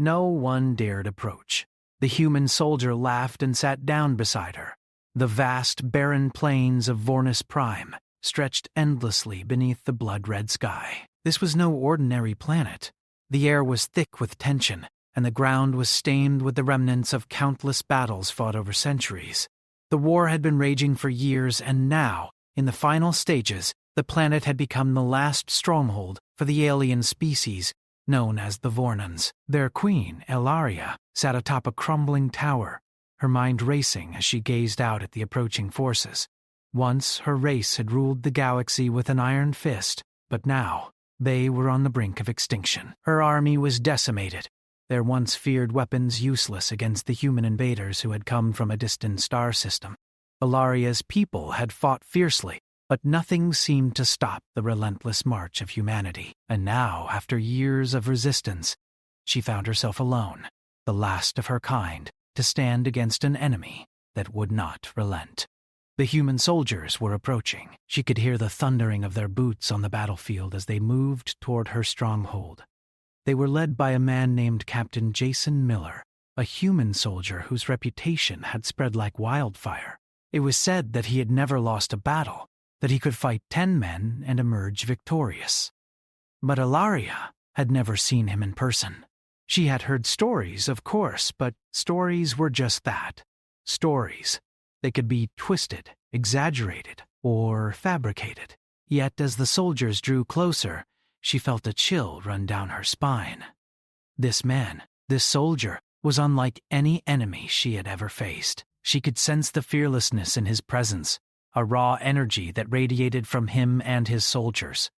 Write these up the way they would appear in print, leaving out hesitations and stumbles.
No one dared approach. The human soldier laughed and sat down beside her. The vast, barren plains of Vornis Prime stretched endlessly beneath the blood-red sky. This was no ordinary planet. The air was thick with tension, and the ground was stained with the remnants of countless battles fought over centuries. The war had been raging for years, and now, in the final stages, the planet had become the last stronghold for the alien species known as the Vornans. Their queen, Elaria, sat atop a crumbling tower, her mind racing as she gazed out at the approaching forces. Once her race had ruled the galaxy with an iron fist, but now they were on the brink of extinction. Her army was decimated, their once feared weapons useless against the human invaders who had come from a distant star system. Elaria's people had fought fiercely, but nothing seemed to stop the relentless march of humanity. And now, after years of resistance, she found herself alone, the last of her kind, to stand against an enemy that would not relent. The human soldiers were approaching. She could hear the thundering of their boots on the battlefield as they moved toward her stronghold. They were led by a man named Captain Jason Miller, a human soldier whose reputation had spread like wildfire. It was said that he had never lost a battle, that he could fight 10 men and emerge victorious. But Elaria had never seen him in person. She had heard stories, of course, but stories were just that. Stories. They could be twisted, exaggerated, or fabricated. Yet as the soldiers drew closer, she felt a chill run down her spine. This man, this soldier, was unlike any enemy she had ever faced. She could sense the fearlessness in his presence, a raw energy that radiated from him and his soldiers.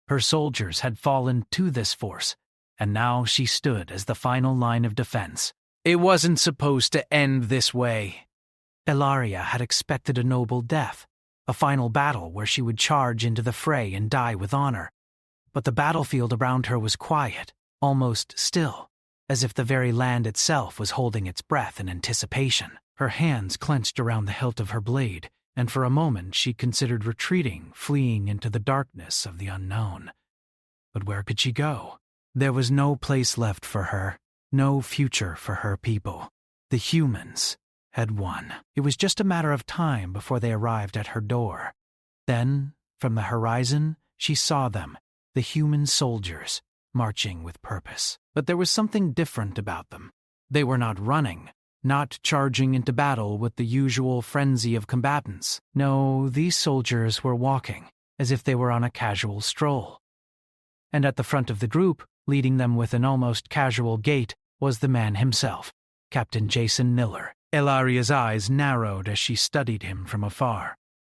Her soldiers had fallen to this force, and now she stood as the final line of defense. It wasn't supposed to end this way. Elaria had expected a noble death, a final battle where she would charge into the fray and die with honor. But the battlefield around her was quiet, almost still, as if the very land itself was holding its breath in anticipation. Her hands clenched around the hilt of her blade, and for a moment she considered retreating, fleeing into the darkness of the unknown. But where could she go? There was no place left for her, no future for her people. The humans had won. It was just a matter of time before they arrived at her door. Then, from the horizon, she saw them, the human soldiers, marching with purpose. But there was something different about them. They were not running, not charging into battle with the usual frenzy of combatants. No, these soldiers were walking, as if they were on a casual stroll. And at the front of the group, leading them with an almost casual gait, was the man himself, Captain Jason Miller. Elaria's eyes narrowed as she studied him from afar.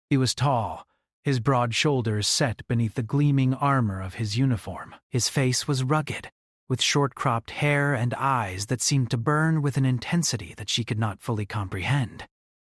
He was tall, his broad shoulders set beneath the gleaming armor of his uniform. His face was rugged, with short-cropped hair and eyes that seemed to burn with an intensity that she could not fully comprehend.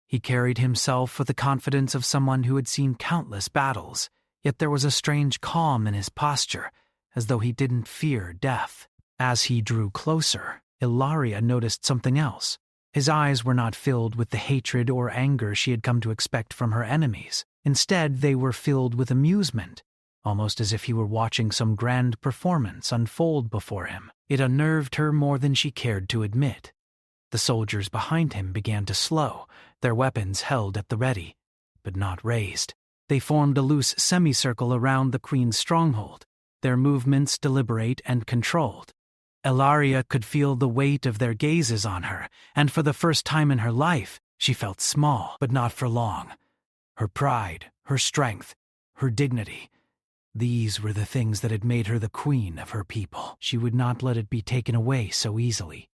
He carried himself with the confidence of someone who had seen countless battles, yet there was a strange calm in his posture, as though he didn't fear death. As he drew closer, Elaria noticed something else. His eyes were not filled with the hatred or anger she had come to expect from her enemies. Instead, they were filled with amusement, almost as if he were watching some grand performance unfold before him. It unnerved her more than she cared to admit. The soldiers behind him began to slow, their weapons held at the ready, but not raised. They formed a loose semicircle around the Queen's stronghold, their movements deliberate and controlled. Elaria could feel the weight of their gazes on her, and for the first time in her life, she felt small, but not for long. Her pride, her strength, her dignity, these were the things that had made her the queen of her people. She would not let it be taken away so easily.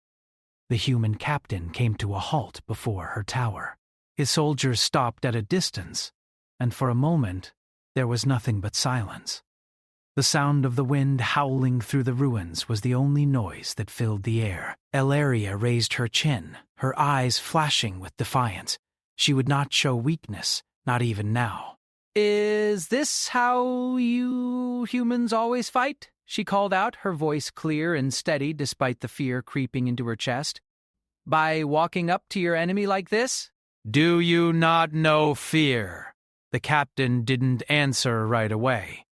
The human captain came to a halt before her tower. His soldiers stopped at a distance, and for a moment, there was nothing but silence. The sound of the wind howling through the ruins was the only noise that filled the air. Elaria raised her chin, her eyes flashing with defiance. She would not show weakness, not even now. "Is this how you humans always fight?" she called out, her voice clear and steady despite the fear creeping into her chest. "By walking up to your enemy like this?" "Do you not know fear?" The captain didn't answer right away.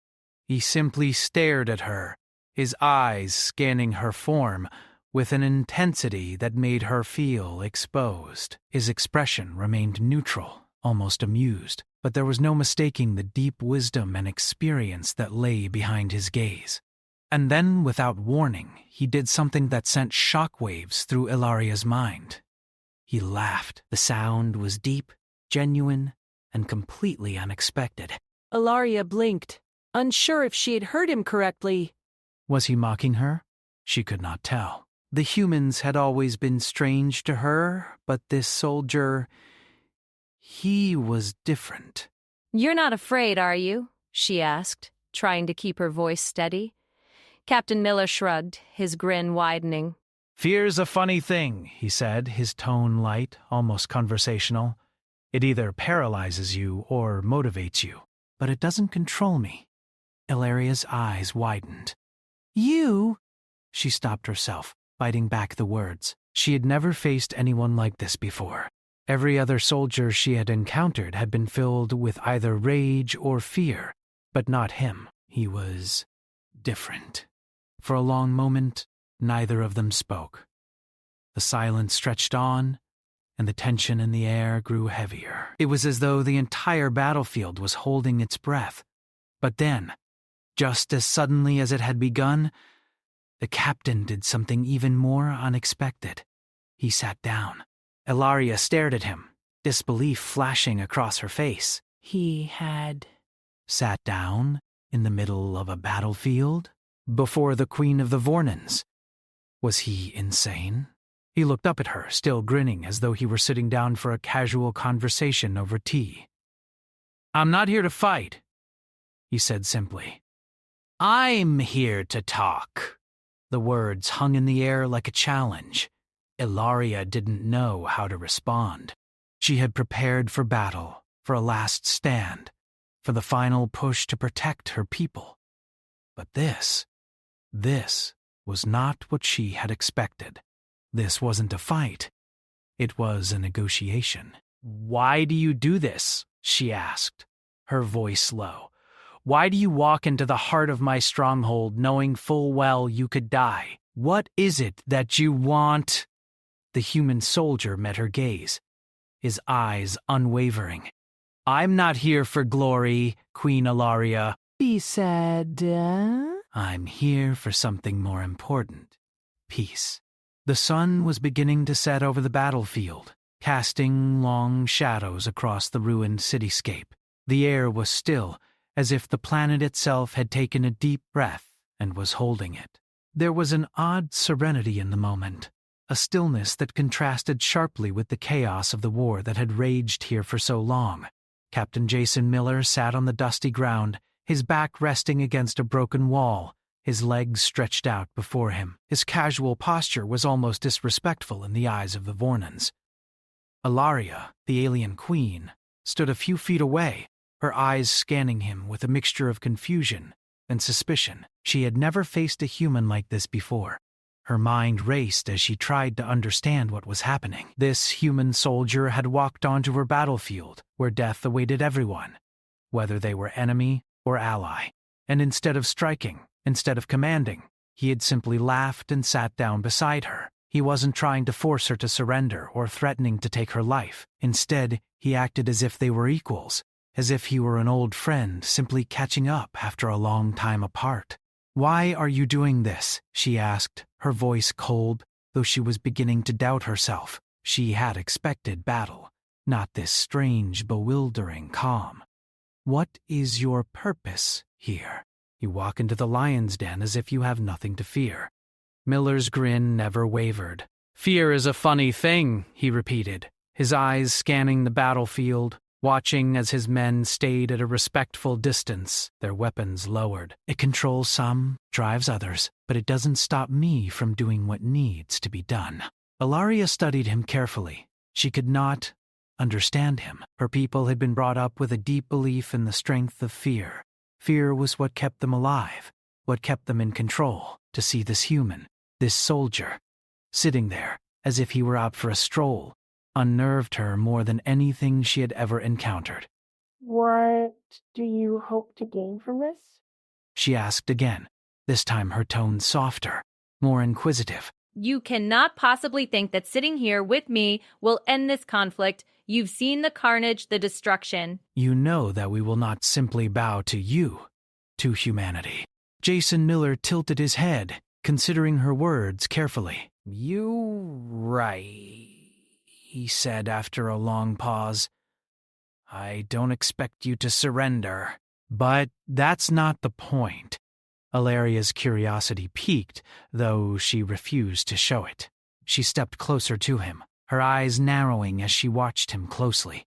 He simply stared at her, his eyes scanning her form, with an intensity that made her feel exposed. His expression remained neutral, almost amused, but there was no mistaking the deep wisdom and experience that lay behind his gaze. And then, without warning, he did something that sent shockwaves through Ilaria's mind. He laughed. The sound was deep, genuine, and completely unexpected. Ilaria blinked, unsure if she had heard him correctly. Was he mocking her? She could not tell. The humans had always been strange to her, but this soldier, he was different. "You're not afraid, are you?" she asked, trying to keep her voice steady. Captain Miller shrugged, his grin widening. "Fear's a funny thing," he said, his tone light, almost conversational. "It either paralyzes you or motivates you, but it doesn't control me." Ilaria's eyes widened. "You?" She stopped herself, fighting back the words. She had never faced anyone like this before. Every other soldier she had encountered had been filled with either rage or fear, but not him. He was different. For a long moment, neither of them spoke. The silence stretched on, and the tension in the air grew heavier. It was as though the entire battlefield was holding its breath. But then, just as suddenly as it had begun, the captain did something even more unexpected. He sat down. Ilaria stared at him, disbelief flashing across her face. He had sat down in the middle of a battlefield? Before the Queen of the Vornons. Was he insane? He looked up at her, still grinning as though he were sitting down for a casual conversation over tea. "I'm not here to fight," he said simply. "I'm here to talk." The words hung in the air like a challenge. Ilaria didn't know how to respond. She had prepared for battle, for a last stand, for the final push to protect her people. But this was not what she had expected. This wasn't a fight. It was a negotiation. "Why do you do this?" she asked, her voice low. "Why do you walk into the heart of my stronghold knowing full well you could die? What is it that you want?" The human soldier met her gaze, his eyes unwavering. "I'm not here for glory, Queen Ilaria," he said. "I'm here for something more important. Peace." The sun was beginning to set over the battlefield, casting long shadows across the ruined cityscape. The air was still, as if the planet itself had taken a deep breath and was holding it. There was an odd serenity in the moment, a stillness that contrasted sharply with the chaos of the war that had raged here for so long. Captain Jason Miller sat on the dusty ground, his back resting against a broken wall, his legs stretched out before him. His casual posture was almost disrespectful in the eyes of the Vornons. Ilaria, the alien queen, stood a few feet away, her eyes scanning him with a mixture of confusion and suspicion. She had never faced a human like this before. Her mind raced as she tried to understand what was happening. This human soldier had walked onto her battlefield, where death awaited everyone, whether they were enemy or ally. And instead of striking, instead of commanding, he had simply laughed and sat down beside her. He wasn't trying to force her to surrender or threatening to take her life. Instead, he acted as if they were equals, as if he were an old friend simply catching up after a long time apart. "Why are you doing this?" she asked, her voice cold, though she was beginning to doubt herself. She had expected battle, not this strange, bewildering calm. "What is your purpose here? You walk into the lion's den as if you have nothing to fear." Miller's grin never wavered. "Fear is a funny thing," he repeated, his eyes scanning the battlefield, watching as his men stayed at a respectful distance, their weapons lowered. "It controls some, drives others, but it doesn't stop me from doing what needs to be done." Ilaria studied him carefully. She could not understand him. Her people had been brought up with a deep belief in the strength of fear. Fear was what kept them alive, what kept them in control. To see this human, this soldier, sitting there as if he were out for a stroll, unnerved her more than anything she had ever encountered. "What do you hope to gain from this?" She asked again, this time her tone softer, more inquisitive. You cannot possibly think that sitting here with me will end this conflict. You've seen the carnage, the destruction. You know that we will not simply bow to you, to humanity. Jason Miller tilted his head, considering her words carefully. You right, he said after a long pause. I don't expect you to surrender. But that's not the point. Ilaria's curiosity piqued, though she refused to show it. She stepped closer to him, her eyes narrowing as she watched him closely.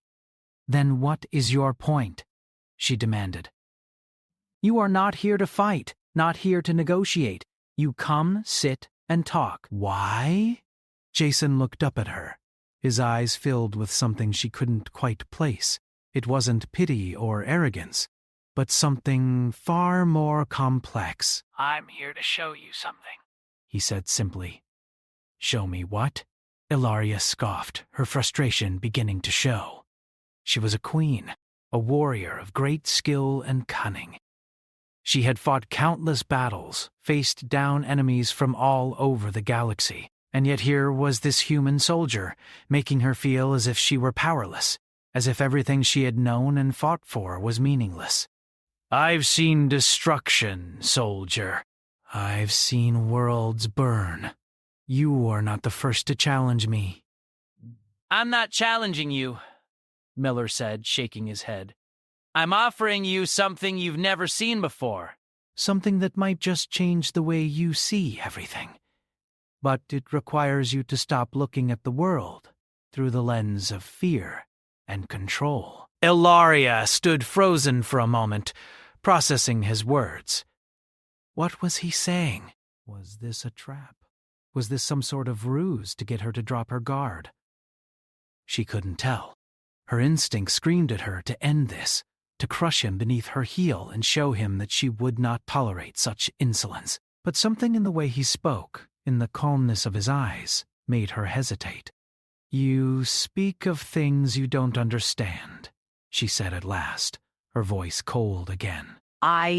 Then what is your point? She demanded. You are not here to fight, not here to negotiate. You come, sit, and talk. Why? Jason looked up at her, his eyes filled with something she couldn't quite place. It wasn't pity or arrogance, but something far more complex. I'm here to show you something, he said simply. Show me what? Ilaria scoffed, her frustration beginning to show. She was a queen, a warrior of great skill and cunning. She had fought countless battles, faced down enemies from all over the galaxy, and yet here was this human soldier, making her feel as if she were powerless, as if everything she had known and fought for was meaningless. I've seen destruction, soldier. I've seen worlds burn. You are not the first to challenge me. I'm not challenging you, Miller said, shaking his head. I'm offering you something you've never seen before. Something that might just change the way you see everything. But it requires you to stop looking at the world through the lens of fear and control. Ilaria stood frozen for a moment, processing his words. What was he saying? Was this a trap? Was this some sort of ruse to get her to drop her guard? She couldn't tell. Her instinct screamed at her to end this, to crush him beneath her heel and show him that she would not tolerate such insolence. But something in the way he spoke, in the calmness of his eyes, made her hesitate. You speak of things you don't understand, she said at last, her voice cold again. I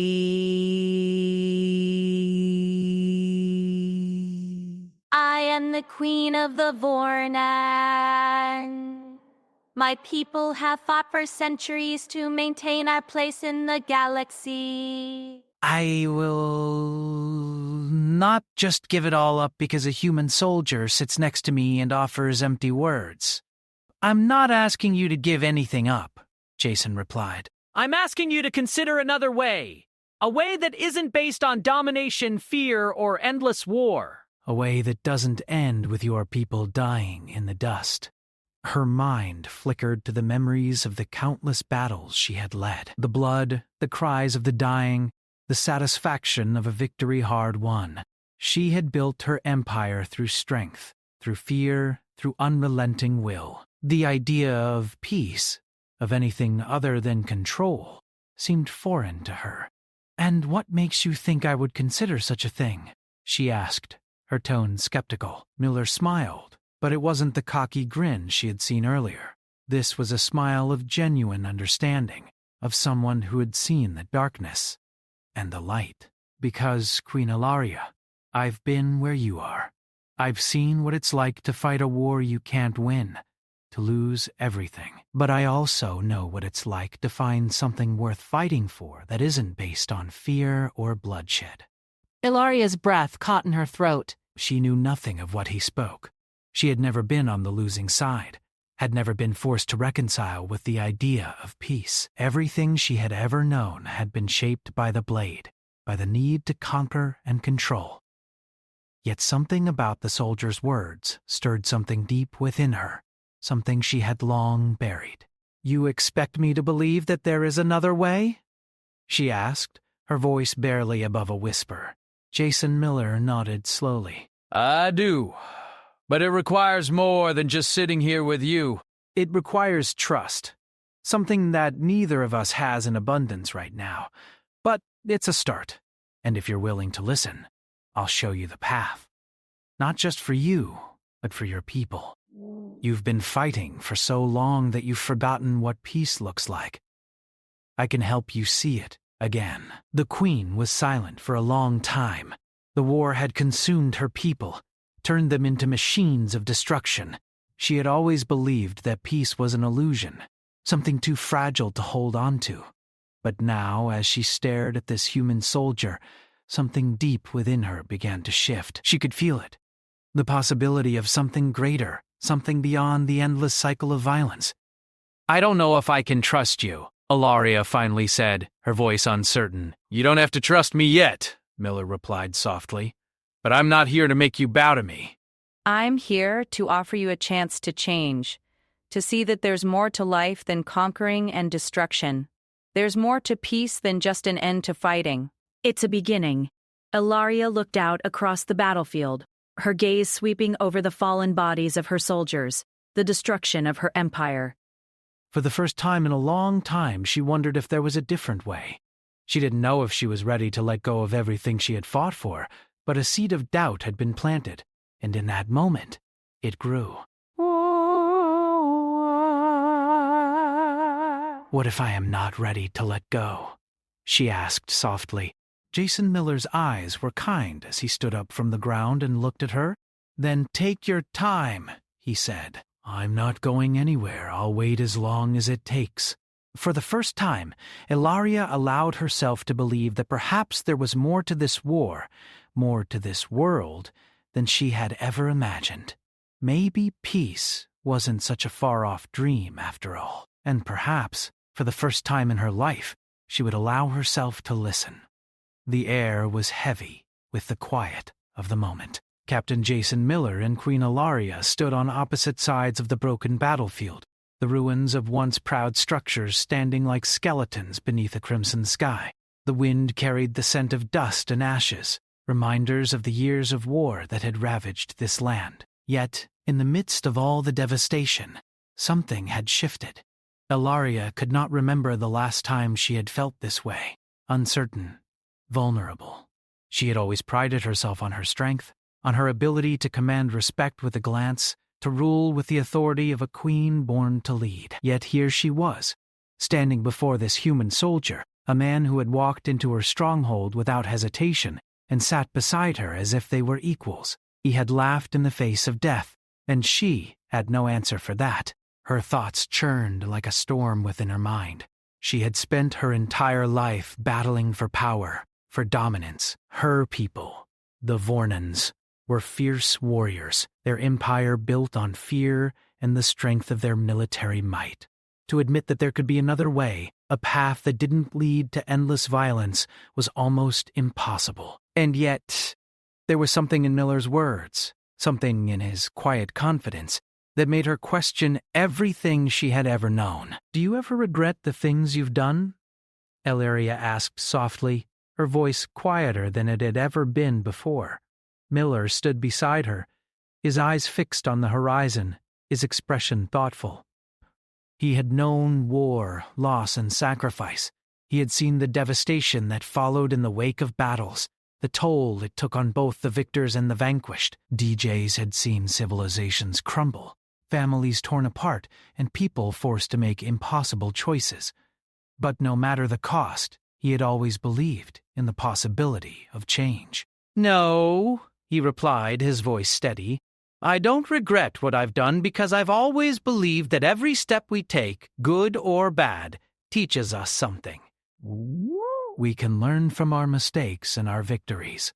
am the queen of the Vornan. My people have fought for centuries to maintain our place in the galaxy. I will not just give it all up because a human soldier sits next to me and offers empty words. I'm not asking you to give anything up, Jason replied. I'm asking you to consider another way. A way that isn't based on domination, fear, or endless war. A way that doesn't end with your people dying in the dust. Her mind flickered to the memories of the countless battles she had led. The blood, the cries of the dying, the satisfaction of a victory hard won. She had built her empire through strength, through fear, through unrelenting will. The idea of peace, of anything other than control, seemed foreign to her. And what makes you think I would consider such a thing? She asked, her tone skeptical. Miller smiled, but it wasn't the cocky grin she had seen earlier. This was a smile of genuine understanding, of someone who had seen the darkness and the light. Because, Queen Ilaria, I've been where you are. I've seen what it's like to fight a war you can't win, to lose everything. But I also know what it's like to find something worth fighting for that isn't based on fear or bloodshed. Ilaria's breath caught in her throat. She knew nothing of what he spoke. She had never been on the losing side, had never been forced to reconcile with the idea of peace. Everything she had ever known had been shaped by the blade, by the need to conquer and control. Yet something about the soldier's words stirred something deep within her, something she had long buried. You expect me to believe that there is another way? She asked, her voice barely above a whisper. Jason Miller nodded slowly. I do. But it requires more than just sitting here with you. It requires trust. Something that neither of us has in abundance right now. But it's a start. And if you're willing to listen, I'll show you the path. Not just for you, but for your people. You've been fighting for so long that you've forgotten what peace looks like. I can help you see it again. The Queen was silent for a long time. The war had consumed her people, turned them into machines of destruction. She had always believed that peace was an illusion, something too fragile to hold on to. But now, as she stared at this human soldier, something deep within her began to shift. She could feel it. The possibility of something greater, something beyond the endless cycle of violence. "I don't know if I can trust you," Ilaria finally said, her voice uncertain. "You don't have to trust me yet," Miller replied softly. "But I'm not here to make you bow to me." I'm here to offer you a chance to change, to see that there's more to life than conquering and destruction. There's more to peace than just an end to fighting. It's a beginning. Ilaria looked out across the battlefield, her gaze sweeping over the fallen bodies of her soldiers, the destruction of her empire. For the first time in a long time, she wondered if there was a different way. She didn't know if she was ready to let go of everything she had fought for, but a seed of doubt had been planted, and in that moment, it grew. "What if I am not ready to let go?" she asked softly. Jason Miller's eyes were kind as he stood up from the ground and looked at her. "Then take your time," he said. "I'm not going anywhere. I'll wait as long as it takes." For the first time, Ilaria allowed herself to believe that perhaps there was more to this war, more to this world, than she had ever imagined. Maybe peace wasn't such a far-off dream after all. And perhaps, for the first time in her life, she would allow herself to listen. The air was heavy with the quiet of the moment. Captain Jason Miller and Queen Ilaria stood on opposite sides of the broken battlefield, the ruins of once proud structures standing like skeletons beneath a crimson sky. The wind carried the scent of dust and ashes, reminders of the years of war that had ravaged this land. Yet, in the midst of all the devastation, something had shifted. Ilaria could not remember the last time she had felt this way, uncertain, vulnerable. She had always prided herself on her strength, on her ability to command respect with a glance, to rule with the authority of a queen born to lead. Yet here she was, standing before this human soldier, a man who had walked into her stronghold without hesitation and sat beside her as if they were equals. He had laughed in the face of death, and she had no answer for that. Her thoughts churned like a storm within her mind. She had spent her entire life battling for power, for dominance. Her people, the Vornans, were fierce warriors, their empire built on fear and the strength of their military might. To admit that there could be another way, a path that didn't lead to endless violence, was almost impossible. And yet, there was something in Miller's words, something in his quiet confidence, that made her question everything she had ever known. "Do you ever regret the things you've done?" Ilaria asked softly, her voice quieter than it had ever been before. Miller stood beside her, his eyes fixed on the horizon, his expression thoughtful. He had known war, loss, and sacrifice. He had seen the devastation that followed in the wake of battles, the toll it took on both the victors and the vanquished. DJs had seen civilizations crumble, families torn apart, and people forced to make impossible choices. But no matter the cost, he had always believed in the possibility of change. "No," he replied, his voice steady. "I don't regret what I've done because I've always believed that every step we take, good or bad, teaches us something. We can learn from our mistakes and our victories.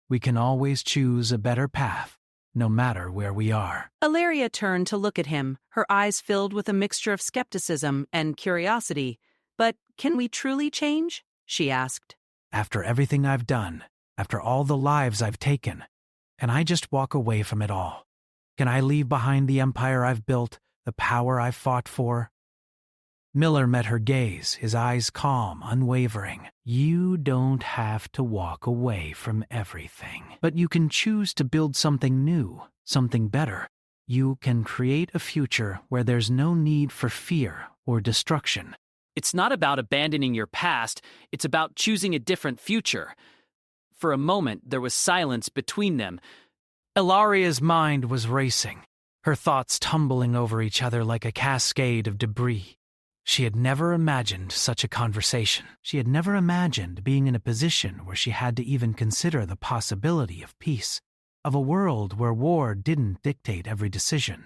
We can always choose a better path, no matter where we are." Ilaria turned to look at him, her eyes filled with a mixture of skepticism and curiosity. "But can we truly change?" she asked. "After everything I've done, after all the lives I've taken, can I just walk away from it all? Can I leave behind the empire I've built, the power I've fought for?" Miller met her gaze, his eyes calm, unwavering. "You don't have to walk away from everything. But you can choose to build something new, something better. You can create a future where there's no need for fear or destruction." "It's not about abandoning your past, it's about choosing a different future." For a moment, there was silence between them. Ilaria's mind was racing, her thoughts tumbling over each other like a cascade of debris. She had never imagined such a conversation. She had never imagined being in a position where she had to even consider the possibility of peace. of a world where war didn't dictate every decision.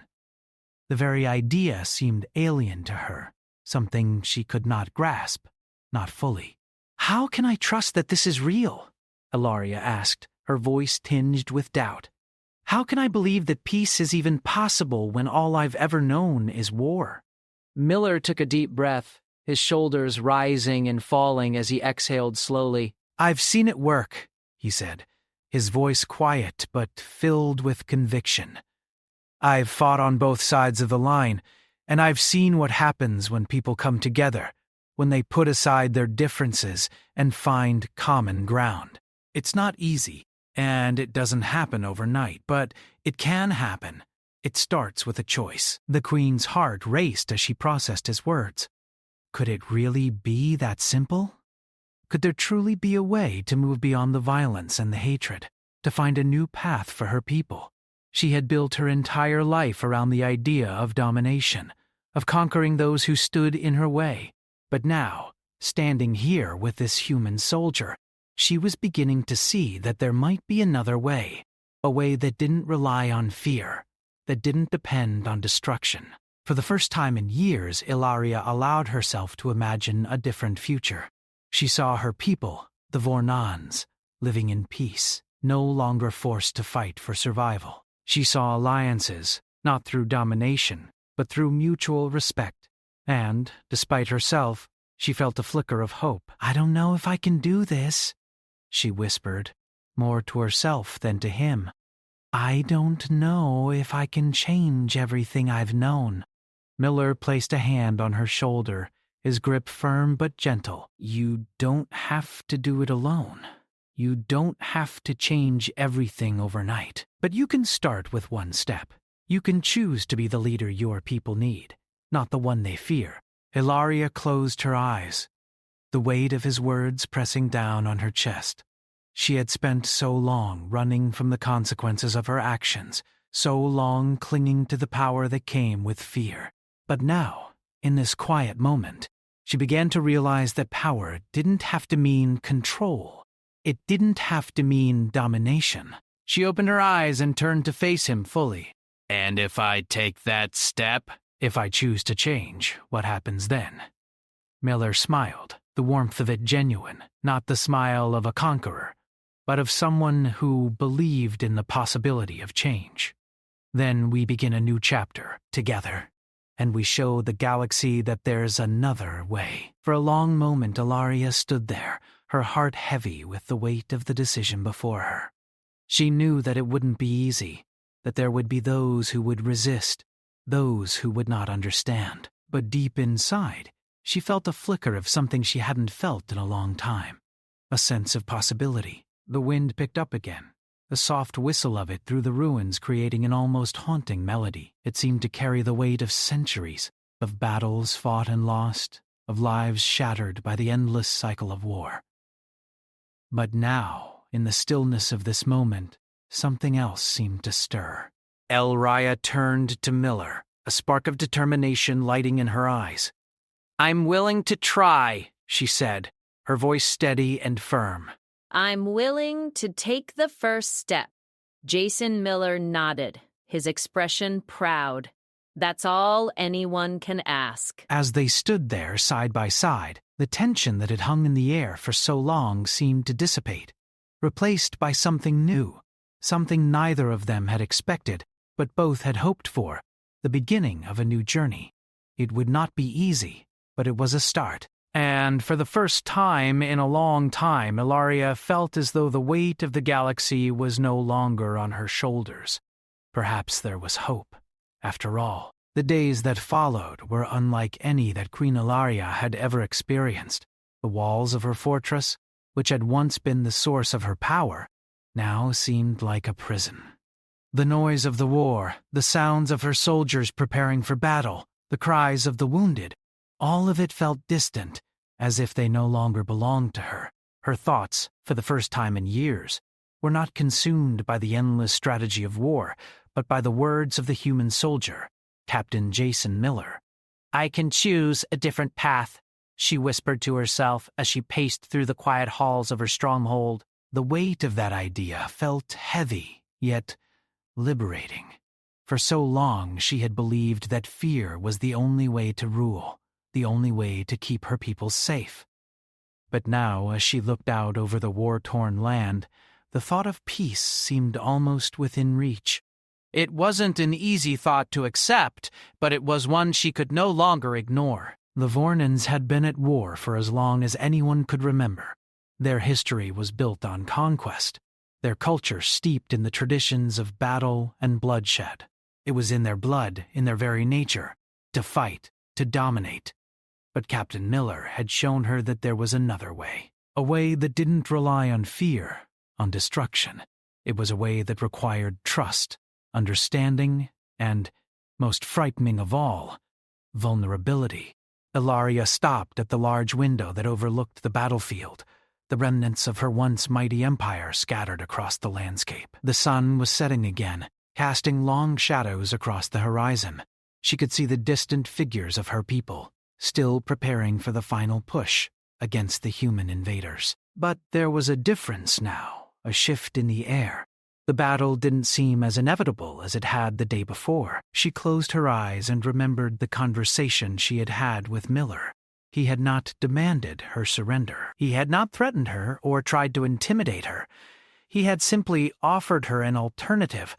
The very idea seemed alien to her, something she could not grasp, not fully. "How can I trust that this is real?" Ilaria asked, her voice tinged with doubt. "How can I believe that peace is even possible when all I've ever known is war?" Miller took a deep breath, his shoulders rising and falling as he exhaled slowly. "I've seen it work," he said, his voice quiet but filled with conviction. "I've fought on both sides of the line, and I've seen what happens when people come together, when they put aside their differences and find common ground. It's not easy, and it doesn't happen overnight, but it can happen. It starts with a choice." The Queen's heart raced as she processed his words. Could it really be that simple? Could there truly be a way to move beyond the violence and the hatred, to find a new path for her people? She had built her entire life around the idea of domination, of conquering those who stood in her way. But now, standing here with this human soldier, she was beginning to see that there might be another way, a way that didn't rely on fear, that didn't depend on destruction. For the first time in years, Ilaria allowed herself to imagine a different future. She saw her people, the Vornans, living in peace, no longer forced to fight for survival. She saw alliances, not through domination, but through mutual respect. And, despite herself, she felt a flicker of hope. "I don't know if I can do this," she whispered, more to herself than to him. "I don't know if I can change everything I've known." Miller placed a hand on her shoulder, his grip firm but gentle. "You don't have to do it alone. You don't have to change everything overnight. But you can start with one step. You can choose to be the leader your people need, not the one they fear." Ilaria closed her eyes, the weight of his words pressing down on her chest. She had spent so long running from the consequences of her actions, so long clinging to the power that came with fear. But now, in this quiet moment, she began to realize that power didn't have to mean control. It didn't have to mean domination. She opened her eyes and turned to face him fully. "And if I take that step?" "If I choose to change, what happens then?" Miller smiled, the warmth of it genuine, not the smile of a conqueror, but of someone who believed in the possibility of change. "Then we begin a new chapter, together, and we show the galaxy that there's another way." For a long moment, Ilaria stood there, her heart heavy with the weight of the decision before her. She knew that it wouldn't be easy, that there would be those who would resist, those who would not understand. But deep inside, she felt a flicker of something she hadn't felt in a long time, a sense of possibility. The wind picked up again, the soft whistle of it through the ruins creating an almost haunting melody. It seemed to carry the weight of centuries, of battles fought and lost, of lives shattered by the endless cycle of war. But now, in the stillness of this moment, something else seemed to stir. Ilaria turned to Miller, a spark of determination lighting in her eyes. "I'm willing to try," she said, her voice steady and firm. "I'm willing to take the first step." Jason Miller nodded, his expression proud. "That's all anyone can ask." As they stood there side by side, the tension that had hung in the air for so long seemed to dissipate, replaced by something new, something neither of them had expected, but both had hoped for, the beginning of a new journey. It would not be easy, but it was a start. And for the first time in a long time, Ilaria felt as though the weight of the galaxy was no longer on her shoulders. Perhaps there was hope. After all, the days that followed were unlike any that Queen Ilaria had ever experienced. The walls of her fortress, which had once been the source of her power, now seemed like a prison. The noise of the war, the sounds of her soldiers preparing for battle, the cries of the wounded, all of it felt distant, as if they no longer belonged to her. Her thoughts, for the first time in years, were not consumed by the endless strategy of war, but by the words of the human soldier, Captain Jason Miller. "I can choose a different path," she whispered to herself as she paced through the quiet halls of her stronghold. The weight of that idea felt heavy, yet liberating. For so long she had believed that fear was the only way to rule, the only way to keep her people safe. But now, as she looked out over the war-torn land, the thought of peace seemed almost within reach. It wasn't an easy thought to accept, but it was one she could no longer ignore. The Vornans had been at war for as long as anyone could remember. Their history was built on conquest, their culture steeped in the traditions of battle and bloodshed. It was in their blood, in their very nature, to fight, to dominate. But Captain Miller had shown her that there was another way, a way that didn't rely on fear, on destruction. It was a way that required trust, understanding, and, most frightening of all, vulnerability. Ilaria stopped at the large window that overlooked the battlefield, the remnants of her once mighty empire scattered across the landscape. The sun was setting again, casting long shadows across the horizon. She could see the distant figures of her people, still preparing for the final push against the human invaders. But there was a difference now, a shift in the air. The battle didn't seem as inevitable as it had the day before. She closed her eyes and remembered the conversation she had had with Miller. He had not demanded her surrender. He had not threatened her or tried to intimidate her. He had simply offered her an alternative,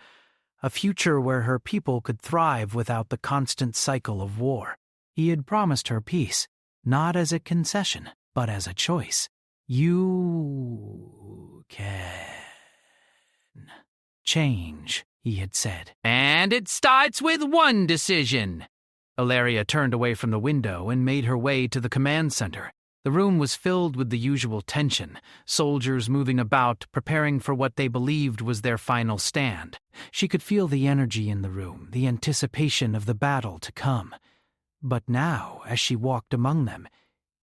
a future where her people could thrive without the constant cycle of war. He had promised her peace, not as a concession, but as a choice. You can change, he had said. And it starts with one decision. Ilaria turned away from the window and made her way to the command center. The room was filled with the usual tension, soldiers moving about, preparing for what they believed was their final stand. She could feel the energy in the room, the anticipation of the battle to come. But now, as she walked among them,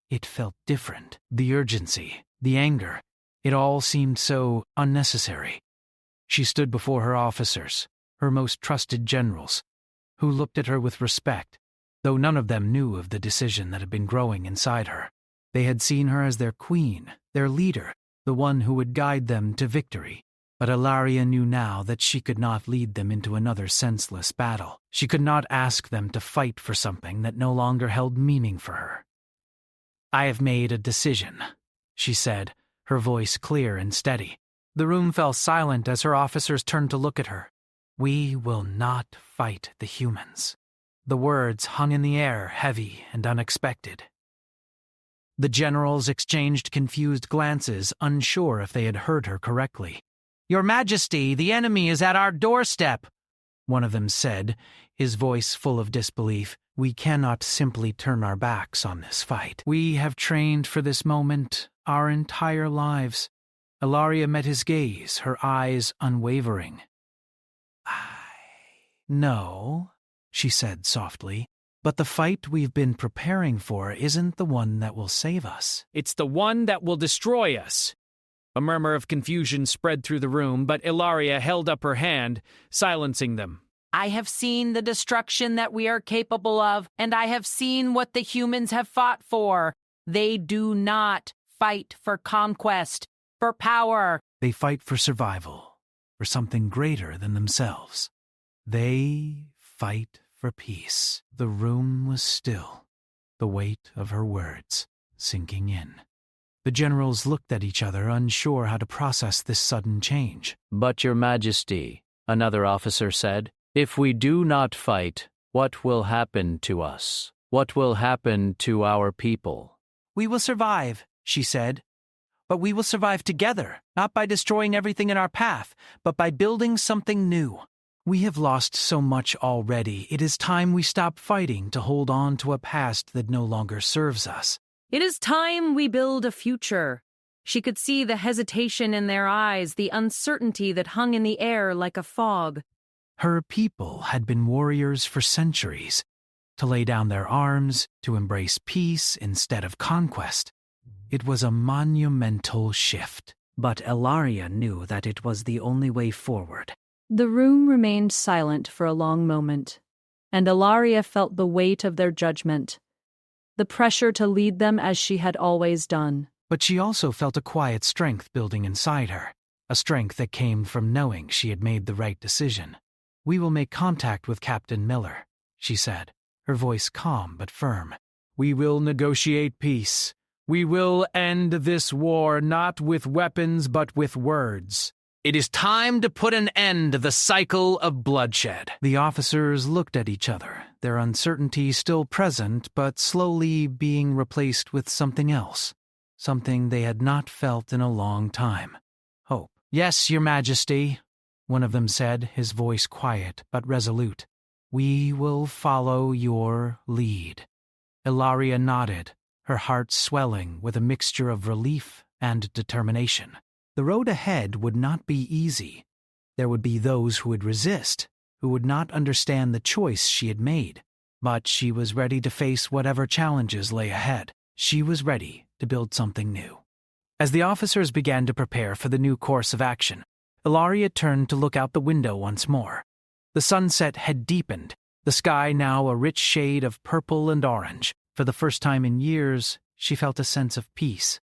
it felt different. The urgency, the anger, it all seemed so unnecessary. She stood before her officers, her most trusted generals, who looked at her with respect, though none of them knew of the decision that had been growing inside her. They had seen her as their queen, their leader, the one who would guide them to victory. But Ilaria knew now that she could not lead them into another senseless battle. She could not ask them to fight for something that no longer held meaning for her. I have made a decision, she said, her voice clear and steady. The room fell silent as her officers turned to look at her. We will not fight the humans. The words hung in the air, heavy and unexpected. The generals exchanged confused glances, unsure if they had heard her correctly. Your Majesty, the enemy is at our doorstep, one of them said, his voice full of disbelief. We cannot simply turn our backs on this fight. We have trained for this moment our entire lives. Ilaria met his gaze, her eyes unwavering. No, she said softly, but the fight we've been preparing for isn't the one that will save us. It's the one that will destroy us. A murmur of confusion spread through the room, but Ilaria held up her hand, silencing them. I have seen the destruction that we are capable of, and I have seen what the humans have fought for. They do not fight for conquest, for power. They fight for survival, for something greater than themselves. They fight for peace. The room was still, the weight of her words sinking in. The generals looked at each other, unsure how to process this sudden change. But, Your Majesty, another officer said, if we do not fight, what will happen to us? What will happen to our people? We will survive, she said. But we will survive together, not by destroying everything in our path, but by building something new. We have lost so much already. It is time we stop fighting to hold on to a past that no longer serves us. It is time we build a future. She could see the hesitation in their eyes, the uncertainty that hung in the air like a fog. Her people had been warriors for centuries, to lay down their arms, to embrace peace instead of conquest. It was a monumental shift. But Ilaria knew that it was the only way forward. The room remained silent for a long moment, and Ilaria felt the weight of their judgment, the pressure to lead them as she had always done. But she also felt a quiet strength building inside her, a strength that came from knowing she had made the right decision. "We will make contact with Captain Miller," she said, her voice calm but firm. "We will negotiate peace. We will end this war not with weapons but with words. It is time to put an end to the cycle of bloodshed." The officers looked at each other, their uncertainty still present but slowly being replaced with something else, something they had not felt in a long time. Hope. "Yes, Your Majesty," one of them said, his voice quiet but resolute. "We will follow your lead." Ilaria nodded, her heart swelling with a mixture of relief and determination. The road ahead would not be easy. There would be those who would resist, who would not understand the choice she had made. But she was ready to face whatever challenges lay ahead. She was ready to build something new. As the officers began to prepare for the new course of action, Ilaria turned to look out the window once more. The sunset had deepened, the sky now a rich shade of purple and orange. For the first time in years, she felt a sense of peace.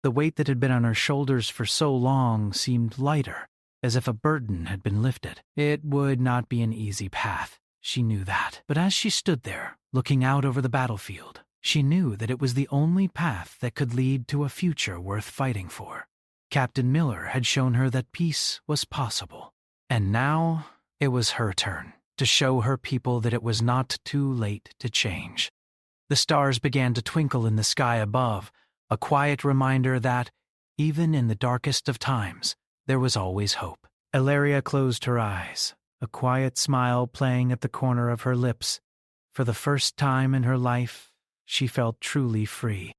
The weight that had been on her shoulders for so long seemed lighter, as if a burden had been lifted. It would not be an easy path, she knew that. But as she stood there, looking out over the battlefield, she knew that it was the only path that could lead to a future worth fighting for. Captain Miller had shown her that peace was possible. And now it was her turn to show her people that it was not too late to change. The stars began to twinkle in the sky above, a quiet reminder that, even in the darkest of times, there was always hope. Ilaria closed her eyes, a quiet smile playing at the corner of her lips. For the first time in her life, she felt truly free.